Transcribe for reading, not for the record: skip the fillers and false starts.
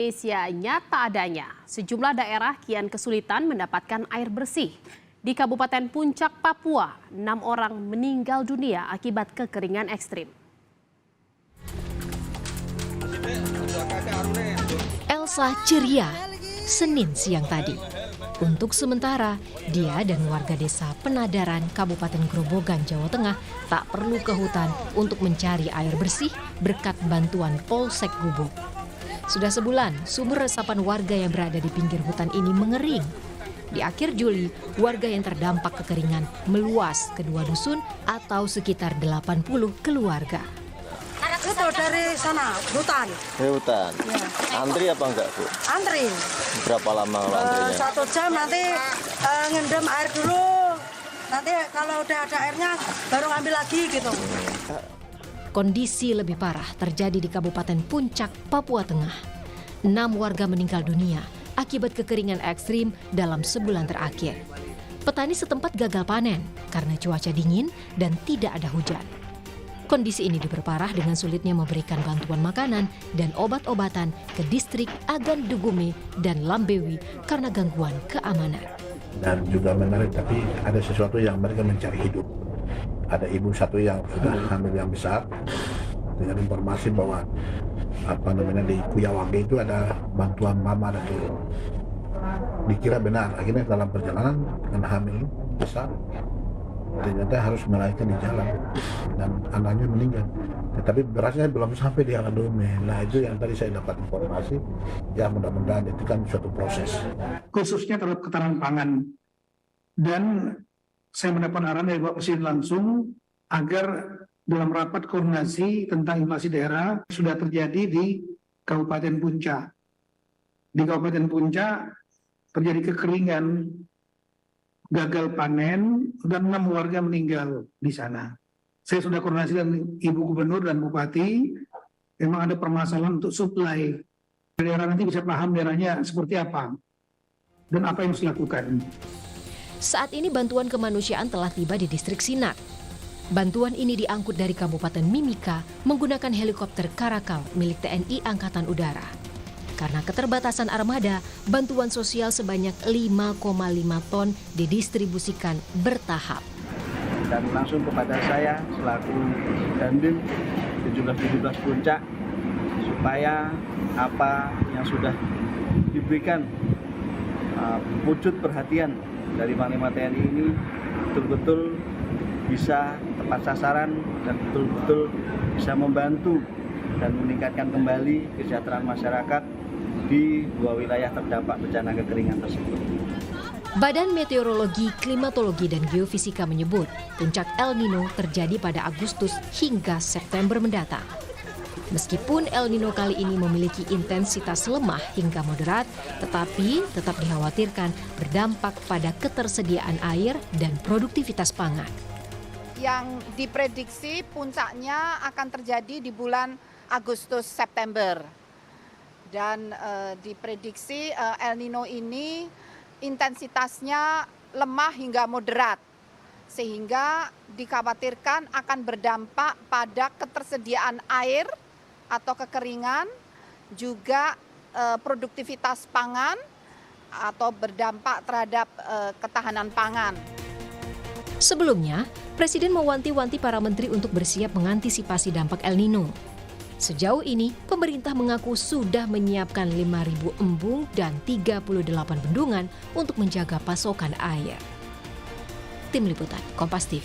Indonesia nyata adanya, sejumlah daerah kian kesulitan mendapatkan air bersih. Di Kabupaten Puncak, Papua, 6 orang meninggal dunia akibat kekeringan ekstrim. Elsa ceria Senin siang tadi. Untuk sementara, dia dan warga desa Penadaran, Kabupaten Grobogan, Jawa Tengah tak perlu ke hutan untuk mencari air bersih berkat bantuan Polsek Gubuk. Sudah sebulan, sumur resapan warga yang berada di pinggir hutan ini mengering. Di akhir Juli, warga yang terdampak kekeringan meluas ke 2 dusun atau sekitar 80 keluarga. Itu dari sana, hutan. Dari hutan? Ya. Antri apa enggak, Bu? Antri. Berapa lama antrinya? 1 jam nanti ngendem air dulu. Nanti kalau udah ada airnya baru ngambil lagi gitu. Kondisi lebih parah terjadi di Kabupaten Puncak, Papua Tengah. 6 warga meninggal dunia akibat kekeringan ekstrim dalam sebulan terakhir. Petani setempat gagal panen karena cuaca dingin dan tidak ada hujan. Kondisi ini diperparah dengan sulitnya memberikan bantuan makanan dan obat-obatan ke distrik Agan Dugume dan Lambewi karena gangguan keamanan. Dan juga menarik, tapi ada sesuatu yang mereka mencari hidup. Ada ibu satu yang sudah hamil yang besar dengan informasi bahwa di Kuyawage itu ada bantuan mama dan itu dikira benar. Akhirnya dalam perjalanan dengan hamil besar ternyata harus melahirkan di jalan dan anaknya meninggal. Tetapi berasnya belum sampai di Aladome. Nah itu yang tadi saya dapat informasi. Ya mudah-mudahan itu kan suatu proses. Khususnya terhadap ketahanan pangan. Dan saya mendapat arahan dari Bapak Presiden langsung agar dalam rapat koordinasi tentang inflasi daerah sudah terjadi di Kabupaten Puncak. Di Kabupaten Puncak terjadi kekeringan, gagal panen, dan 6 warga meninggal di sana. Saya sudah koordinasi dengan Ibu Gubernur dan Bupati, memang ada permasalahan untuk suplai. Daerah nanti bisa paham daerahnya seperti apa dan apa yang harus dilakukan. Saat ini bantuan kemanusiaan telah tiba di distrik Sinak. Bantuan ini diangkut dari Kabupaten Mimika menggunakan helikopter Karakal milik TNI Angkatan Udara. Karena keterbatasan armada, bantuan sosial sebanyak 5,5 ton didistribusikan bertahap. Dan langsung kepada saya selaku Dandim 17 Puncak supaya apa yang sudah diberikan wujud perhatian dari Panglima TNI ini betul-betul bisa tepat sasaran dan betul-betul bisa membantu dan meningkatkan kembali kesejahteraan masyarakat di 2 wilayah terdampak bencana kekeringan tersebut. Badan Meteorologi, Klimatologi, dan Geofisika menyebut puncak El Nino terjadi pada Agustus hingga September mendatang. Meskipun El Nino kali ini memiliki intensitas lemah hingga moderat, tetapi tetap dikhawatirkan berdampak pada ketersediaan air dan produktivitas pangan. Yang diprediksi puncaknya akan terjadi di bulan Agustus-September. Dan diprediksi El Nino ini intensitasnya lemah hingga moderat, sehingga dikhawatirkan akan berdampak pada ketersediaan air atau kekeringan, juga produktivitas pangan atau berdampak terhadap ketahanan pangan. Sebelumnya, Presiden mewanti-wanti para menteri untuk bersiap mengantisipasi dampak El Nino. Sejauh ini, pemerintah mengaku sudah menyiapkan 5.000 embung dan 38 bendungan untuk menjaga pasokan air. Tim Liputan, Kompas TV.